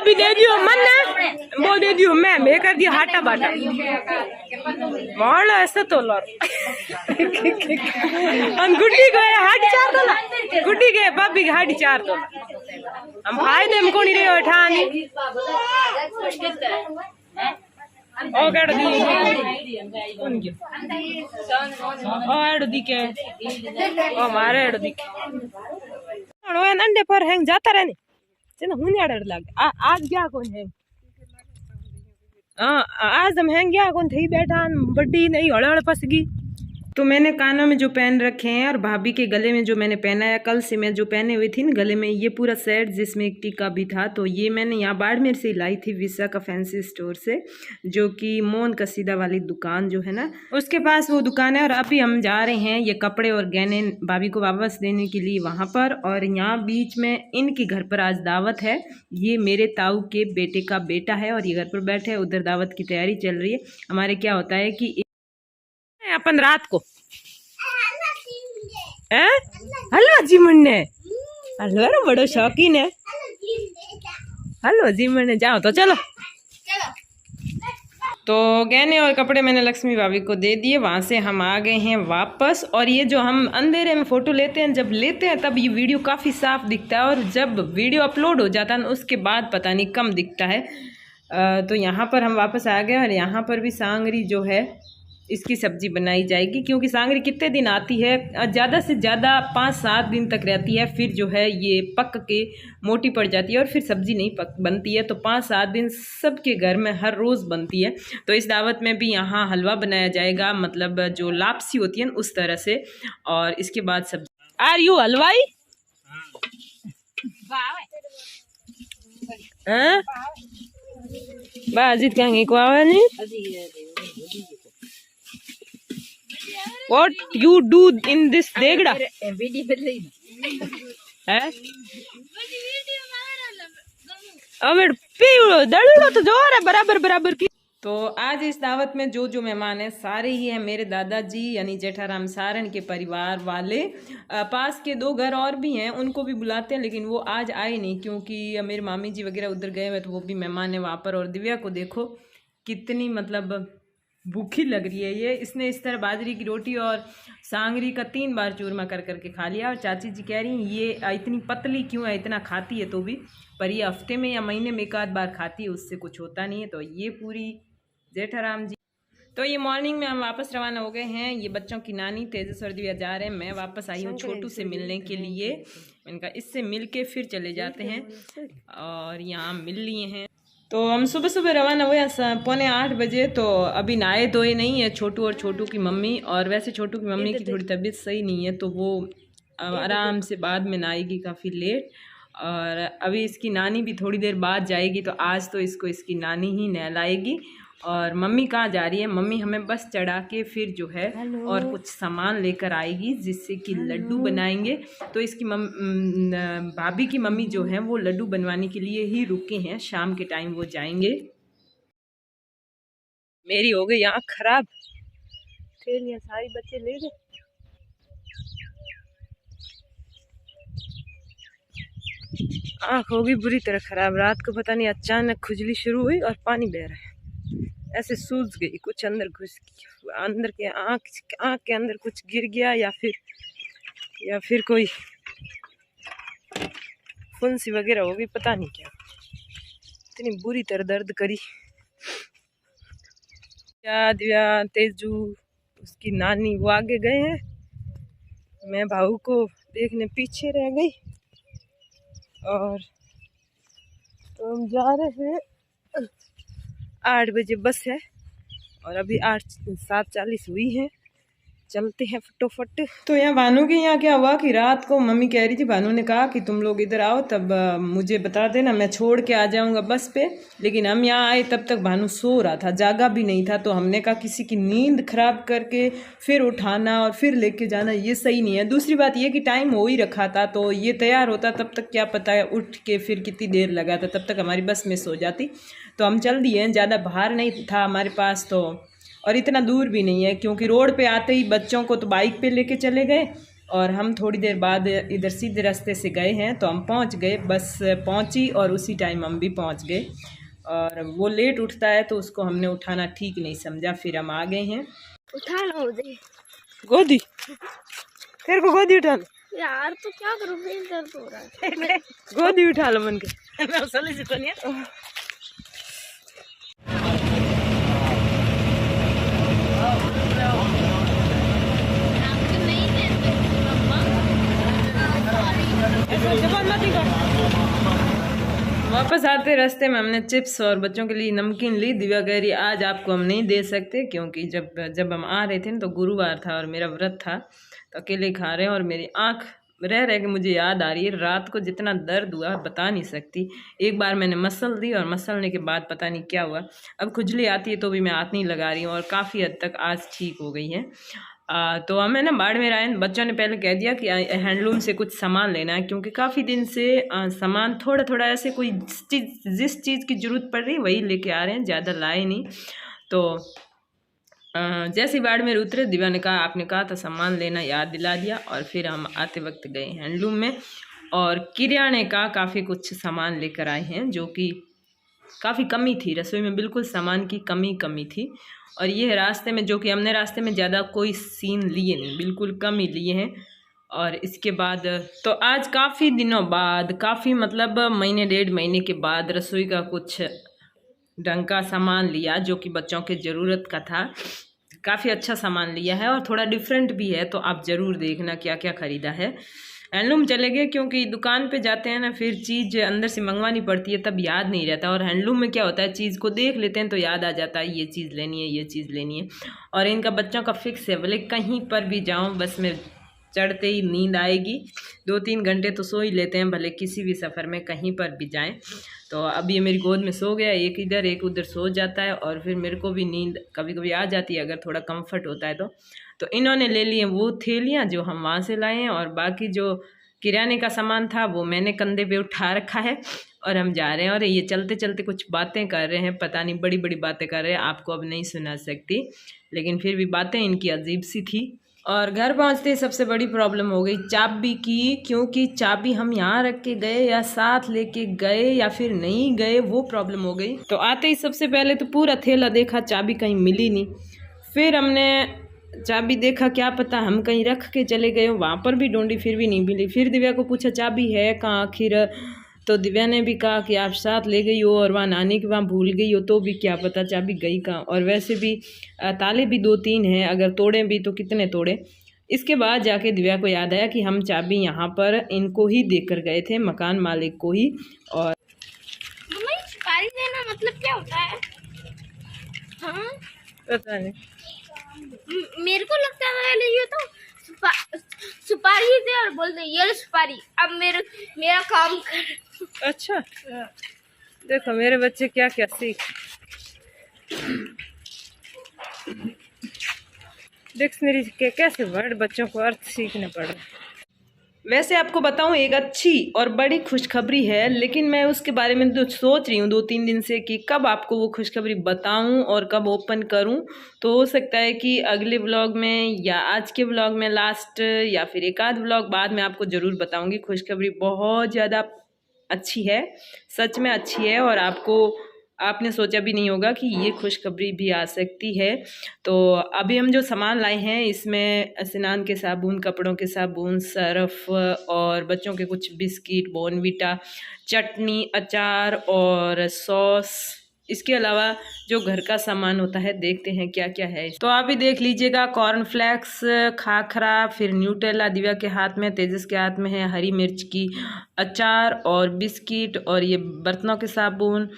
भाभी दे दियो मन ने वो दे दियो मैं कर दियो हाटा बाटा मोड़ ऐसा तो लर हम गुड्डी को हाट 4 तोला गुड्डी के भाभी के हाट 4 तोला हम फायदे में कोनी रे उठानी ओ गड़ दी ओ एड़ दी के ओ मारे एड़ दी ओ अंडे पर हैंग जाता रहने चलो हुने एड़ लागे आज क्या कौन है आज हम हैंग क्या कौन थी बैठा बड्डी नहीं हड़ पसगी। तो मैंने कानों में जो पहन रखे हैं और भाभी के गले में जो मैंने पहना है कल से मैं जो पहने हुई थी ना गले में ये पूरा सेट जिसमें एक टीका भी था तो ये मैंने यहाँ बाड़मेर से लाई थी विशाखा फैंसी स्टोर से जो कि मोहन कसीदा वाली दुकान जो है ना उसके पास वो दुकान है। और अभी हम जा रहे हैं ये कपड़े और गहने भाभी को वापस देने के लिए वहाँ पर। और यहाँ बीच में इनके घर पर आज दावत है। ये मेरे ताऊ के बेटे का बेटा है और ये घर पर बैठे है उधर दावत की तैयारी चल रही है। हमारे क्या होता है कि अपन रात को हलवा जीमन ने हलवा रो बड़ो शौकीन है हलवा जीमन ने जाओ तो चलो। तो गहने और कपड़े मैंने लक्ष्मी भाभी को दे दिए। वहाँ से हम आ गए हैं वापस। और ये जो हम अंधेरे में फ़ोटो लेते हैं जब लेते हैं तब ये वीडियो काफ़ी साफ दिखता है और जब वीडियो अपलोड हो जाता है ना उसके बाद पता नहीं कम दिखता है। तो यहाँ पर हम वापस आ गए और यहाँ पर भी सांगरी जो है इसकी सब्ज़ी बनाई जाएगी क्योंकि सांगरी कितने दिन आती है ज़्यादा से ज़्यादा 5-7 दिन तक रहती है फिर जो है ये पक के मोटी पड़ जाती है और फिर सब्ज़ी नहीं बनती है। तो 5-7 दिन सबके घर में हर रोज़ बनती है। तो इस दावत में भी यहाँ हलवा बनाया जाएगा मतलब जो लापसी होती है ना उस तरह से। और इसके बाद सब्जी आर यू हलवाई बाजित कहेंगे को आवा नहीं What you do in this देगड़ा है अबे पीड़ो दड़ो तो जोर है बराबर बराबर की। तो आज इस दावत में जो मेहमान हैं सारे ही हैं मेरे दादाजी यानी जेठाराम सारण के परिवार वाले। पास के 2 घर और भी हैं उनको भी बुलाते हैं लेकिन वो आज आए नहीं क्योंकि मेरे मामी जी वगैरह उधर गए हुए तो वो भी मेहमान है वहाँ पर। और दिव्या को देखो कितनी मतलब भूखी लग रही है ये। इसने इस तरह बाजरी की रोटी और सांगरी का 3 बार चूरमा कर करके खा लिया। और चाची जी कह रही हैं ये इतनी पतली क्यों है इतना खाती है तो भी पर ये हफ्ते में या महीने में 1 आध बार खाती है उससे कुछ होता नहीं है। तो ये पूरी जेठाराम जी। तो ये मॉर्निंग में हम वापस रवाना हो गए हैं। ये बच्चों की नानी तेजस और दिव्या जा रहे हैं। मैं वापस आई हूँ छोटू से मिलने के लिए। इनका इससे मिल के फिर चले जाते हैं और यहाँ मिल लिए हैं। तो हम सुबह सुबह रवाना हुए 7:45 बजे। तो अभी नहाए धोए नहीं है छोटू और छोटू की मम्मी। और वैसे छोटू की मम्मी की थोड़ी तबीयत सही नहीं है तो वो आराम से बाद में नहाएगी काफ़ी लेट। और अभी इसकी नानी भी थोड़ी देर बाद जाएगी तो आज तो इसको इसकी नानी ही नहलाएगी। और मम्मी कहाँ जा रही है मम्मी हमें बस चढ़ा के फिर जो है और कुछ सामान लेकर आएगी जिससे कि लड्डू बनाएंगे। तो इसकी भाभी की मम्मी जो है वो लड्डू बनवाने के लिए ही रुके हैं। शाम के टाइम वो जाएंगे। मेरी हो गई आँख खराब थैलियाँ सारी बच्चे ले गए। आँख हो गई बुरी तरह खराब। रात को पता नहीं अचानक खुजली शुरू हुई और पानी बह रहा है ऐसे सूज गई कुछ अंदर घुस अंदर के आँख के अंदर कुछ गिर गया या फिर कोई फुंसी वगैरह हो गई पता नहीं क्या इतनी बुरी तरह दर्द करी। दिव्या तेजू उसकी नानी वो आगे गए हैं मैं भाऊ को देखने पीछे रह गई। और तो हम जा रहे हैं 8 बजे बस है और अभी 7:40 हुई है चलते हैं फटोफट। तो यहाँ भानु के यहाँ क्या हुआ कि रात को मम्मी कह रही थी भानु ने कहा कि तुम लोग इधर आओ तब मुझे बता देना मैं छोड़ के आ जाऊँगा बस पे। लेकिन हम यहाँ आए तब तक भानु सो रहा था जागा भी नहीं था। तो हमने कहा किसी की नींद खराब करके फिर उठाना और फिर लेके जाना ये सही नहीं है। दूसरी बात ये कि टाइम हो ही रखा था तो ये तैयार होता तब तक क्या पता है उठ के फिर कितनी देर लगा था तब तक हमारी बस मिस हो जाती। तो हम चल दिए ज़्यादा बाहर नहीं था हमारे पास तो और इतना दूर भी नहीं है क्योंकि रोड पे आते ही बच्चों को तो बाइक पे लेके चले गए और हम थोड़ी देर बाद इधर सीधे रास्ते से गए हैं तो हम पहुंच गए, बस पहुंची और उसी टाइम हम भी पहुंच गए। और वो लेट उठता है तो उसको हमने उठाना ठीक नहीं समझा, फिर हम आ गए हैं। उठा लो गोदी, तेरे को गोदी उठा लो यार, तो क्या करूँ, दर्द हो रहा है। गोदी उठा लो मन के। वापस आते रास्ते में हमने चिप्स और बच्चों के लिए नमकीन ली। दिव्या कह रही आज आपको हम नहीं दे सकते, क्योंकि जब हम आ रहे थे ना तो गुरुवार था और मेरा व्रत था, तो अकेले खा रहे हैं। और मेरी आँख रह रह के मुझे याद आ रही है रात को जितना दर्द हुआ बता नहीं सकती। एक बार मैंने मसल दी और मसलने के बाद पता नहीं क्या हुआ, अब खुजली आती है तो भी मैं हाथ नहीं लगा रही हूँ और काफ़ी हद तक आज ठीक हो गई है। तो हमें ना बाड़मेर आए, बच्चों ने पहले कह दिया कि हैंडलूम से कुछ सामान लेना है, क्योंकि काफ़ी दिन से सामान थोड़ा थोड़ा ऐसे कोई जिस चीज़ की ज़रूरत पड़ रही वही लेके आ रहे हैं, ज़्यादा लाए नहीं। तो जैसे ही बाड़मेर उतरे दिव्या ने कहा आपने कहा था सामान लेना, याद दिला दिया। और फिर हम आते वक्त गए हैंडलूम में और किराने का काफ़ी कुछ सामान लेकर आए हैं, जो कि काफ़ी कमी थी रसोई में, बिल्कुल सामान की कमी थी। और ये रास्ते में, जो कि हमने रास्ते में ज़्यादा कोई सीन लिए नहीं, बिल्कुल कम ही लिए हैं। और इसके बाद तो आज काफ़ी दिनों बाद, काफ़ी मतलब महीने 1.5 महीने के बाद रसोई का कुछ ढंग का सामान लिया, जो कि बच्चों के ज़रूरत का था। काफ़ी अच्छा सामान लिया है और थोड़ा डिफरेंट भी है, तो आप ज़रूर देखना क्या क्या ख़रीदा है। हैंडलूम चले गए क्योंकि दुकान पे जाते हैं ना, फिर चीज़ अंदर से मंगवानी पड़ती है, तब याद नहीं रहता। और हैंडलूम में क्या होता है, चीज़ को देख लेते हैं तो याद आ जाता है ये चीज़ लेनी है, ये चीज़ लेनी है। और इनका बच्चों का फिक्स है, भले कहीं पर भी जाऊँ बस में चढ़ते ही नींद आएगी। 2-3 घंटे तो सो ही लेते हैं, भले किसी भी सफ़र में कहीं पर भी जाएं। तो अब ये मेरी गोद में सो गया, एक इधर एक उधर सो जाता है और फिर मेरे को भी नींद कभी कभी आ जाती है अगर थोड़ा कंफर्ट होता है तो इन्होंने ले लिए वो थैलियाँ जो हम वहाँ से लाए हैं, और बाकी जो किराने का सामान था वो मैंने कंधे पे उठा रखा है और हम जा रहे हैं। और ये चलते चलते कुछ बातें कर रहे हैं, पता नहीं बड़ी बड़ी बातें कर रहे हैं, आपको अब नहीं सुना सकती, लेकिन फिर भी बातें इनकी अजीब सी थी। और घर पहुंचते सबसे बड़ी प्रॉब्लम हो गई चाबी की, क्योंकि चाबी हम यहाँ रख के गए या साथ लेके गए या फिर नहीं गए, वो प्रॉब्लम हो गई। तो आते ही सबसे पहले तो पूरा थैला देखा, चाबी कहीं मिली नहीं। फिर हमने चाबी देखा, क्या पता हम कहीं रख के चले गए, वहाँ पर भी ढूंढी फिर भी नहीं मिली। फिर दिव्या को पूछा चाबी है कहाँ आखिर, तो दिव्या ने भी कहा कि आप साथ ले गई हो और वहाँ नानी के वहाँ भूल गई हो, तो भी क्या पता चाबी गई कहाँ। और वैसे भी ताले भी 2-3 हैं, अगर तोड़े भी तो कितने तोड़े। इसके बाद जाके दिव्या को याद आया कि हम चाबी यहाँ पर इनको ही देकर गए थे, मकान मालिक को ही। और सुपारी देना मतलब क्या होता है? हाँ पता नहीं, मेरे को लगता है ये तो सुपारी दे और बोलते ये सुपारी, अब मेरा काम कर। अच्छा देखो मेरे बच्चे क्या क्या सीख, डिक्शनरी के कैसे वर्ड बच्चों को अर्थ सीखने पड़ रहे। वैसे आपको बताऊं एक अच्छी और बड़ी खुशखबरी है, लेकिन मैं उसके बारे में तो सोच रही हूँ 2-3 दिन से कि कब आपको वो खुशखबरी बताऊं और कब ओपन करूं। तो हो सकता है कि अगले व्लॉग में या आज के व्लॉग में लास्ट, या फिर एक आध व्लॉग बाद में आपको ज़रूर बताऊंगी। खुशखबरी बहुत ज़्यादा अच्छी है, सच में अच्छी है, और आपने सोचा भी नहीं होगा कि ये खुशखबरी भी आ सकती है। तो अभी हम जो सामान लाए हैं इसमें स्नान के साबुन, कपड़ों के साबुन, सर्फ और बच्चों के कुछ बिस्किट, बॉर्नविटा, चटनी, अचार और सॉस। इसके अलावा जो घर का सामान होता है, देखते हैं क्या क्या है। तो आप भी देख लीजिएगा, कॉर्नफ्लेक्स, खाखरा, फिर न्यूटेला दिव्या के हाथ में, तेजस के हाथ में है हरी मिर्च की अचार और बिस्किट, और ये बर्तनों के साबुन,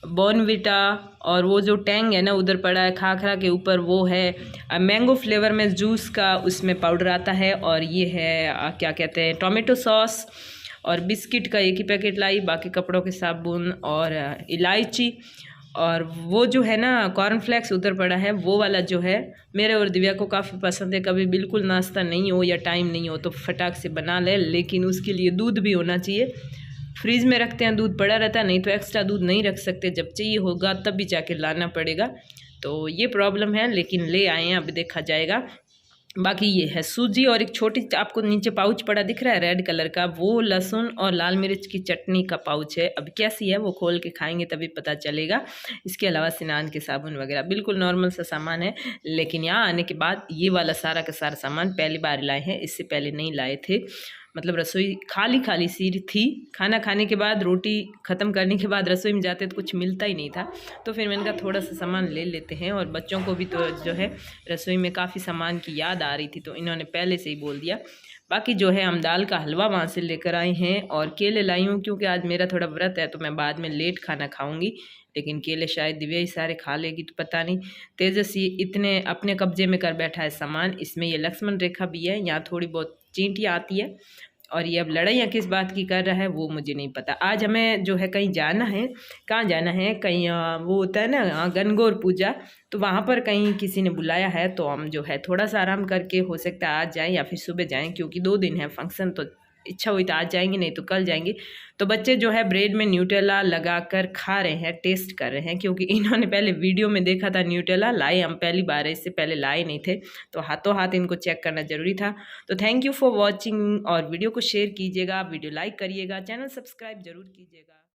बॉर्नविटा, और वो जो टैंग है ना उधर पड़ा है खाखरा के ऊपर, वो है मैंगो फ्लेवर में जूस का, उसमें पाउडर आता है। और ये है क्या कहते हैं, टोमेटो सॉस, और बिस्किट का एक ही पैकेट लाई, बाकी कपड़ों के साबुन और इलायची। और वो जो है ना कॉर्नफ्लेक्स उधर पड़ा है, वो वाला जो है मेरे और दिव्या को काफ़ी पसंद है। कभी बिल्कुल नाश्ता नहीं हो या टाइम नहीं हो तो फटाक से बना ले, लेकिन उसके लिए दूध भी होना चाहिए। फ्रीज में रखते हैं दूध पड़ा रहता है, नहीं तो एक्स्ट्रा दूध नहीं रख सकते, जब चाहिए होगा तब भी जाके लाना पड़ेगा। तो ये प्रॉब्लम है, लेकिन ले आए हैं, अब देखा जाएगा। बाकी ये है सूजी और एक छोटी, आपको नीचे पाउच पड़ा दिख रहा है रेड कलर का, वो लहसुन और लाल मिर्च की चटनी का पाउच है। अब कैसी है वो खोल के खाएंगे तभी पता चलेगा। इसके अलावा स्नान के साबुन वगैरह बिल्कुल नॉर्मल सा सामान है। लेकिन यहाँ आने के बाद ये वाला सारा का सारा सामान पहली बार लाए हैं, इससे पहले नहीं लाए थे। मतलब रसोई खाली खाली सी थी। खाना खाने के बाद, रोटी ख़त्म करने के बाद रसोई में जाते तो कुछ मिलता ही नहीं था। तो फिर मैंने कहा थोड़ा सा सामान ले लेते हैं। और बच्चों को भी तो जो है रसोई में काफ़ी सामान की याद आ रही थी, तो इन्होंने पहले से ही बोल दिया। बाकी जो है हम दाल का हलवा वहाँ से लेकर आए हैं और केले लाई हूँ, क्योंकि आज मेरा थोड़ा व्रत है तो मैं बाद में लेट खाना खाऊंगी। लेकिन केले शायद दिव्या ही सारे खा लेगी, तो पता नहीं। तेजस्वी इतने अपने कब्जे में कर बैठा है सामान। इसमें ये लक्ष्मण रेखा भी है, यहाँ थोड़ी बहुत चींटियाँ आती है। और ये अब लड़ाइयाँ किस बात की कर रहा है वो मुझे नहीं पता। आज हमें जो है कहीं जाना है। कहाँ जाना है? कहीं वो होता है ना गणगौर पूजा, तो वहाँ पर कहीं किसी ने बुलाया है। तो हम जो है थोड़ा सा आराम करके, हो सकता है आज जाएं या फिर सुबह जाएं, क्योंकि 2 दिन है फंक्शन। तो इच्छा हुई तो आज जाएंगे, नहीं तो कल जाएंगे। तो बच्चे जो है ब्रेड में न्यूटेला लगाकर खा रहे हैं, टेस्ट कर रहे हैं, क्योंकि इन्होंने पहले वीडियो में देखा था न्यूटेला, लाए हम पहली बार है, इससे पहले लाए नहीं थे। तो हाथों हाथ इनको चेक करना ज़रूरी था। तो थैंक यू फॉर वॉचिंग, और वीडियो को शेयर कीजिएगा, वीडियो लाइक करिएगा, चैनल सब्सक्राइब जरूर कीजिएगा।